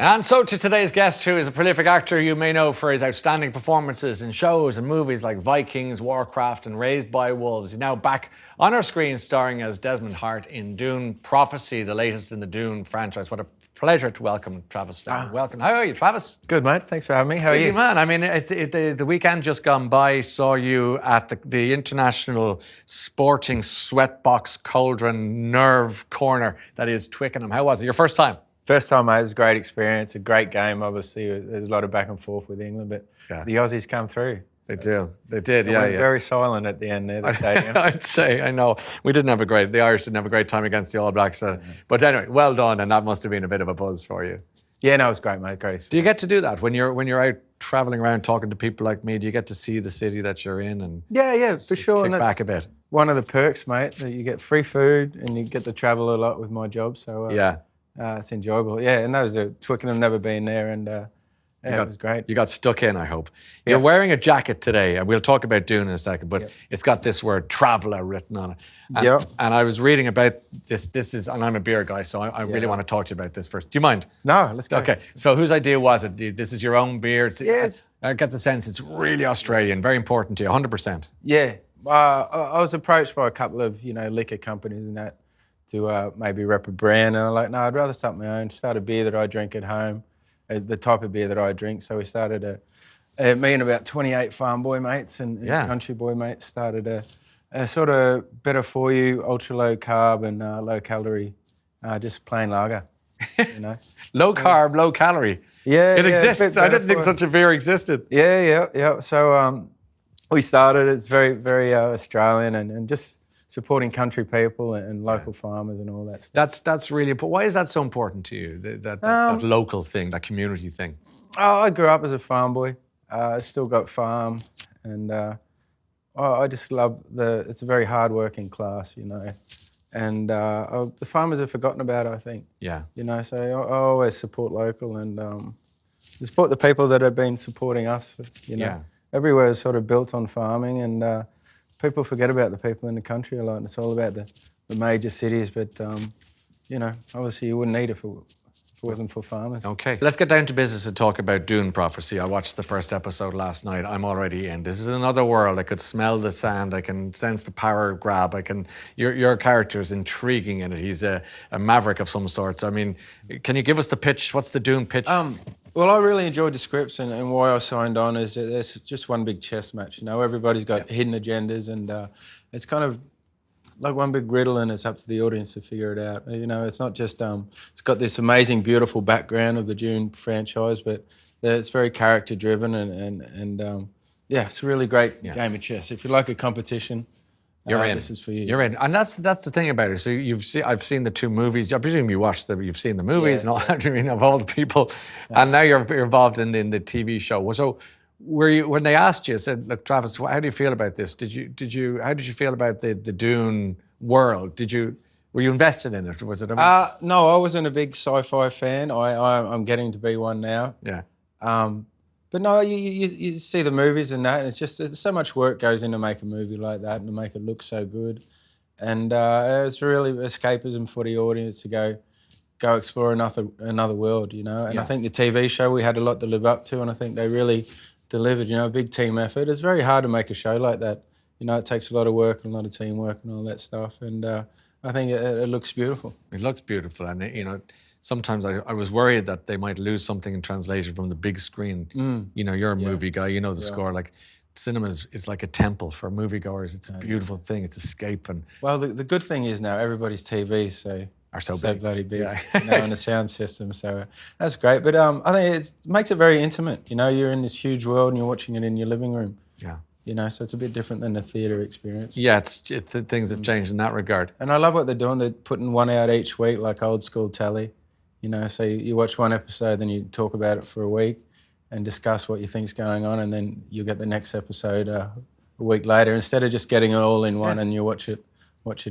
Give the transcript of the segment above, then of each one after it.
And so to today's guest, who is a prolific actor you may know for his outstanding performances in shows and movies like Vikings, Warcraft and Raised by Wolves. He's now back on our screen starring as Desmond Hart in Dune Prophecy, the latest in the Dune franchise. What a pleasure to welcome Travis. Welcome. How are you, Travis? Good, mate. Thanks for having me. How are Easy you? man. I mean, the weekend just gone by saw you at the International Sporting Sweatbox Cauldron Nerve Corner that is Twickenham. How was it? Your first time? First time, mate. It was a great experience. A great game, obviously. There's a lot of back and forth with England, but the Aussies come through. They do. They did, It went very silent at the end there, the stadium. I'd say, I know. The Irish didn't have a great time against the All Blacks. But anyway, well done, and that must have been a bit of a buzz for you. Yeah, no, it was great, mate. Great experience. Do you get to do that when you're out travelling around talking to people like me? Do you get to see the city that you're in and Yeah, for sure. kick back a bit? One of the perks, mate, that you get free food and you get to travel a lot with my job. So it's enjoyable. Yeah, and that was Twickenham, never been there, and it was great. You got stuck in, I hope. You're wearing a jacket today, and we'll talk about Dune in a second, but it's got this word travla written on it. And I was reading about this. This is, and I'm a beer guy, so I really want to talk to you about this first. Do you mind? No, let's go. Okay, so whose idea was it? This is your own beer? Yes. I get the sense it's really Australian, very important to you, 100%. Yeah. I was approached by a couple of, liquor companies and that to maybe rep a brand, and I'm like, no, I'd rather start my own, start a beer that I drink at home, the type of beer that I drink. So we started me and about 28 farm boy mates and country boy mates started a sort of better for you, ultra low carb and low calorie, just plain lager. Low carb, low calorie. Yeah, it exists. I didn't think such a beer existed. Yeah. So we started. It's very, very Australian and just supporting country people and local farmers and all that stuff. That's really important. Why is that so important to you? That local thing, that community thing. Oh, I grew up as a farm boy. I still got farm, and I just love it's a very hard-working class, and the farmers are forgotten about, I think. Yeah. So I always support local and support the people that have been supporting us. Everywhere is sort of built on farming, and people forget about the people in the country a lot. And it's all about the major cities, but obviously you wouldn't eat if it wasn't for farmers. Okay, let's get down to business and talk about Dune Prophecy. I watched the first episode last night. I'm already in. This is another world. I could smell the sand. I can sense the power grab. Your character is intriguing in it. He's a maverick of some sorts. I mean, can you give us the pitch? What's the Dune pitch? Well, I really enjoyed the scripts, and why I signed on is that it's just one big chess match. Everybody's got hidden agendas, and it's kind of like one big riddle, and it's up to the audience to figure it out. It's not just it's got this amazing, beautiful background of the Dune franchise, but it's very character driven, and it's a really great game of chess. If you like a competition, you're in. This is for you. You're in, and that's the thing about it. So I've seen the two movies. I presume you've seen the movies and all that. I mean, of all the people, and now you're involved in the TV show. So, when they asked you, said, "Look, Travis, how do you feel about this? How did you feel about the Dune world? Were you invested in it? Was it? No, I wasn't a big sci-fi fan. I'm getting to be one now. Yeah. But no, you see the movies and that, and it's so much work goes into make a movie like that and to make it look so good. And it's really escapism for the audience to go explore another world, And I think the TV show, we had a lot to live up to, and I think they really delivered, a big team effort. It's very hard to make a show like that. It takes a lot of work and a lot of teamwork and all that stuff. And I think it looks beautiful. It looks beautiful, and sometimes I was worried that they might lose something in translation from the big screen. You're a movie guy, the score. Like, cinema is like a temple for moviegoers. It's a beautiful thing. It's escape. And well, the good thing is now everybody's TVs are so big. Bloody big, and the sound system. So that's great. But I think it makes it very intimate. You're in this huge world and you're watching it in your living room. Yeah. So it's a bit different than a theatre experience. Yeah, things have changed in that regard. And I love what they're doing. They're putting one out each week, like old school telly. So you watch one episode, then you talk about it for a week and discuss what you think's going on, and then you get the next episode a week later, instead of just getting it all in one and you watch it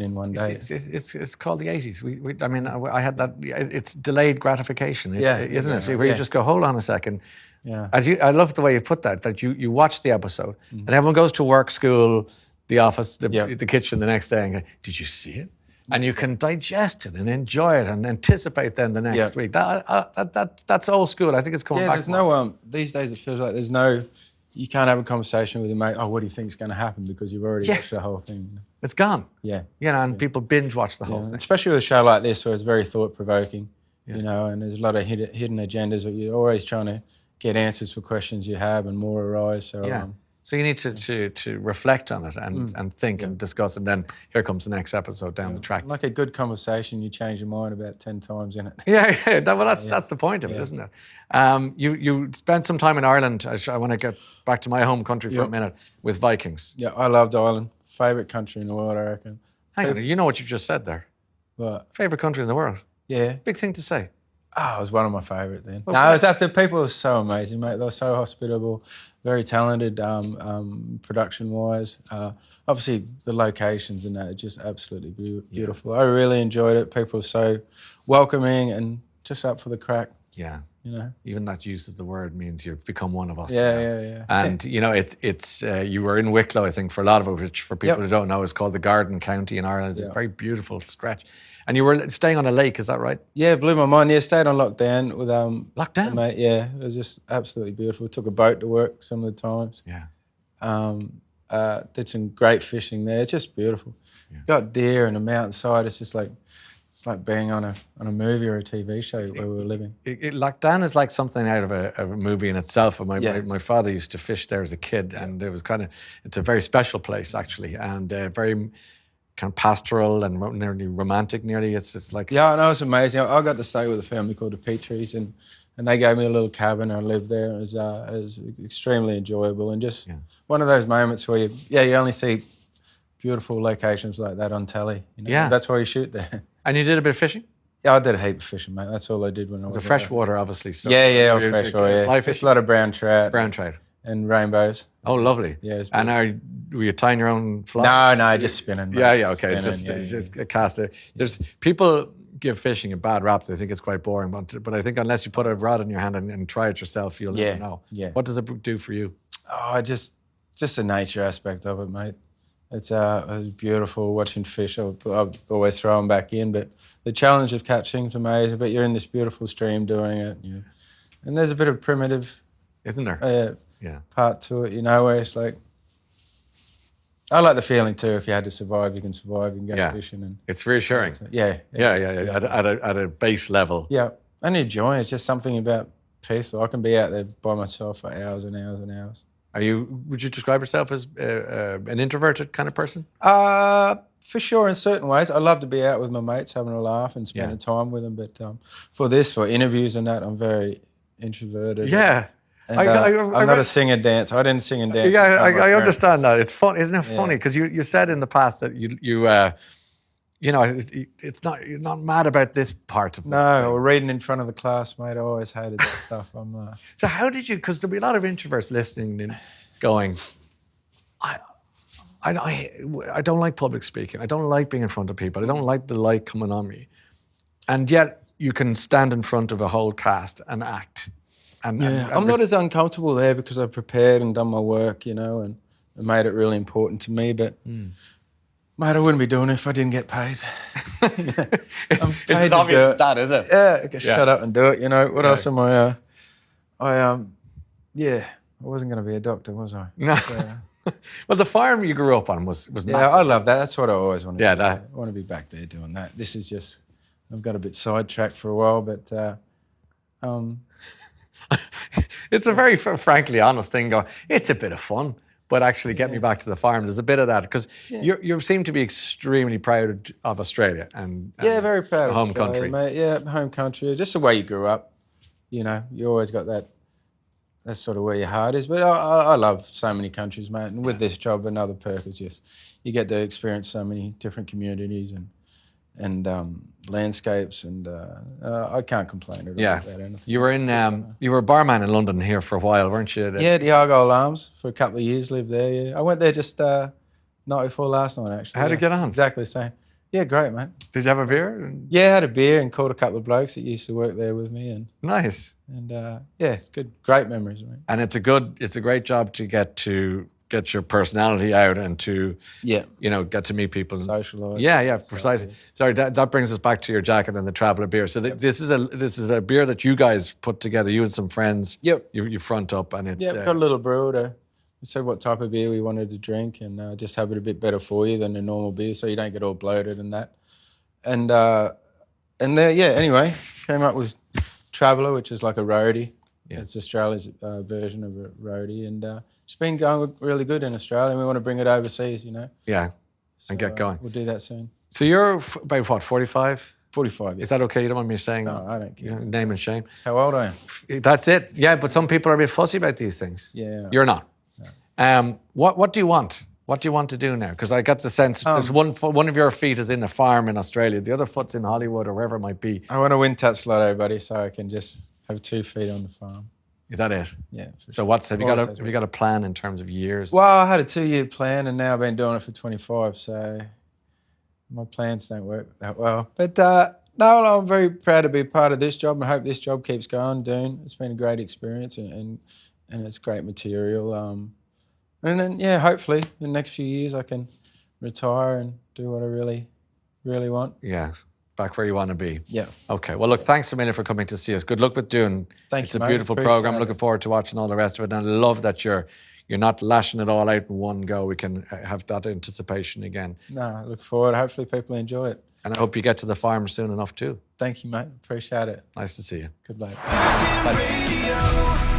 in one day. It's called the 80s. I had that. It's delayed gratification, isn't it? Where you just go, hold on a second. Yeah. I love the way you put that you watch the episode and everyone goes to work, school, the office, the kitchen the next day and go, did you see it? and you can digest it and enjoy it and anticipate then the next Yeah. week. That's old school. I think it's coming Yeah, back. there's no these days it feels like there's no. You can't have a conversation with your mate. Oh, what do you think's going to happen? Because you've already watched the whole thing. It's gone. Yeah. And people binge watch the whole thing. Especially with a show like this where it's very thought-provoking, and there's a lot of hidden agendas that you're always trying to get answers for questions you have and more arise. So, so you need to reflect on it and think and discuss, and then here comes the next episode down the track. Like a good conversation, you change your mind about 10 times in it. Yeah. That's the point of it, isn't it? You spent some time in Ireland. I want to get back to my home country for a minute with Vikings. Yeah, I loved Ireland. Favourite country in the world, I reckon. Hang on, you know what you just said there? What? Favourite country in the world? Yeah. Big thing to say. Oh, it was one of my favourite then. No, it was after people were so amazing, mate. They were so hospitable, very talented, production-wise. Obviously, the locations and that are just absolutely beautiful. I really enjoyed it. People were so welcoming and just up for the crack. Yeah. You know, even that use of the word means you've become one of us. Yeah. And it's you were in Wicklow, I think, for a lot of it, which for people who don't know is called the Garden County in Ireland. It's a very beautiful stretch. And you were staying on a lake, is that right? Yeah, it blew my mind. Yeah, stayed on lockdown with Lockdown? mate. Yeah, it was just absolutely beautiful. Took a boat to work some of the times. Yeah. Did some great fishing there. It's just beautiful. Yeah. Got deer and a mountainside. It's like being on a movie or a TV show where we were living. Lockdown is like something out of a movie in itself. My father used to fish there as a kid, and it was it's a very special place actually, and very kind of pastoral and nearly romantic. It's like I know, it's amazing. I got to stay with a family called the Petries, and they gave me a little cabin. I lived there. It was extremely enjoyable, and just one of those moments where you only see beautiful locations like that on telly. Yeah, that's why you shoot there. And you did a bit of fishing? Yeah, I did a heap of fishing, mate. That's all I did when I was a freshwater, obviously. So I was freshwater, yeah. Fly Fish fishing? a lot of brown trout. Brown trout. And rainbows. Oh, lovely. Yeah. And were you tying your own fly? No, just spinning. Mate. Yeah, okay. Spinning, just a cast. There's people give fishing a bad rap. They think it's quite boring, but I think unless you put a rod in your hand and try it yourself, you'll never know. Yeah. What does it do for you? Oh, just the nature aspect of it, mate. It was beautiful watching fish. I'd always throw them back in, but the challenge of catching is amazing. But you're in this beautiful stream doing it, and there's a bit of primitive, isn't there? Part to it, where it's like. I like the feeling too. If you had to survive, you can survive. You can go fishing, and it's reassuring. Yeah. At a base level. Yeah, and enjoying it. It's just something about peaceful. I can be out there by myself for hours and hours and hours. Would you describe yourself as an introverted kind of person? For sure, in certain ways. I love to be out with my mates, having a laugh and spending time with them. But for interviews and that, I'm very introverted. Yeah. And, I'm not a singer dancer. I didn't sing and dance. Yeah, I understand that. It's fun, isn't it? Funny because you said in the past that you're not mad about this part of the No, or reading in front of the class, mate. I always hated that stuff. So how did you? Because there'll be a lot of introverts listening and going, I don't like public speaking. I don't like being in front of people. I don't like the light coming on me, and yet you can stand in front of a whole cast and act. And I'm not as uncomfortable there because I've prepared and done my work, and made it really important to me. But, mate, I wouldn't be doing it if I didn't get paid. It's as obvious as that, is it? Yeah, shut up and do it. What else am I? I wasn't going to be a doctor, was I? No. Well, the farm you grew up on was massive. Yeah, I love that. That's what I always wanted to do. I want to be back there doing that. This is just, I've got a bit sidetracked for a while, but... It's a very frankly honest thing. It's a bit of fun, but actually get me back to the farm. There's a bit of that because you seem to be extremely proud of Australia and very proud of home Australia, country, mate. Yeah, home country. Just the way you grew up. You always got that. That's sort of where your heart is. But I love so many countries, mate. And with this job, another perk is just you get to experience so many different communities and landscapes, and I can't complain at all about anything. You were a barman in London here for a while, weren't you? Yeah, the Argyle Alarms for a couple of years. Lived there. Yeah, I went there just night before last night. Actually, how'd it get on? Exactly the same. Yeah, great, mate. Did you have a beer? Yeah, I had a beer and called a couple of blokes that used to work there with me, and nice. And it's good, great memories, mate. And it's a great job to get to get your personality out and to, Yeah. you know, get to meet people. Socialise. Yeah, precisely. Sorry, that brings us back to your jacket and the Traveller beer. So this is a beer that you guys put together, you and some friends. Yep. You front up, and it's Yeah, got a little brewer to said what type of beer we wanted to drink, and just have it a bit better for you than a normal beer, so you don't get all bloated and that. And there, yeah. Anyway, came up with Traveller, which is like a roadie. Yeah. It's Australia's version of a roadie, and it's been going really good in Australia. And we want to bring it overseas, you know. Yeah, so, and get going. We'll do that soon. So you're about what, 45? 45. Yeah. Is that okay? You don't mind me saying? No, I don't care. Name and shame. How old I am. That's it. Yeah, but some people are a bit fussy about these things. Yeah. You're not. No. What do you want? What do you want to do now? Because I get the sense there's one of your feet is in a farm in Australia, the other foot's in Hollywood or wherever it might be. I want to win Tats Lotto, buddy, so I can just have 2 feet on the farm. Is that it? Yeah. So have you got a plan in terms of years? Well, I had a 2-year plan, and now I've been doing it for 25. So my plans don't work that well. But no, I'm very proud to be part of this job, and I hope this job keeps going. Dune, it's been a great experience, and it's great material. And then yeah, hopefully in the next few years I can retire and do what I really, really want. Yeah. Back where you want to be. Yeah. Okay. Well, look, thanks a million for coming to see us. Good luck with Dune. Thank you, It's a mate. beautiful Appreciate program. it. Looking forward to watching all the rest of it. And I love that you're not lashing it all out in one go. We can have that anticipation again. No, I look forward. Hopefully people enjoy it. And I hope you get to the farm soon enough too. Thank you, mate. Appreciate it. Nice to see you. Good luck. Radio.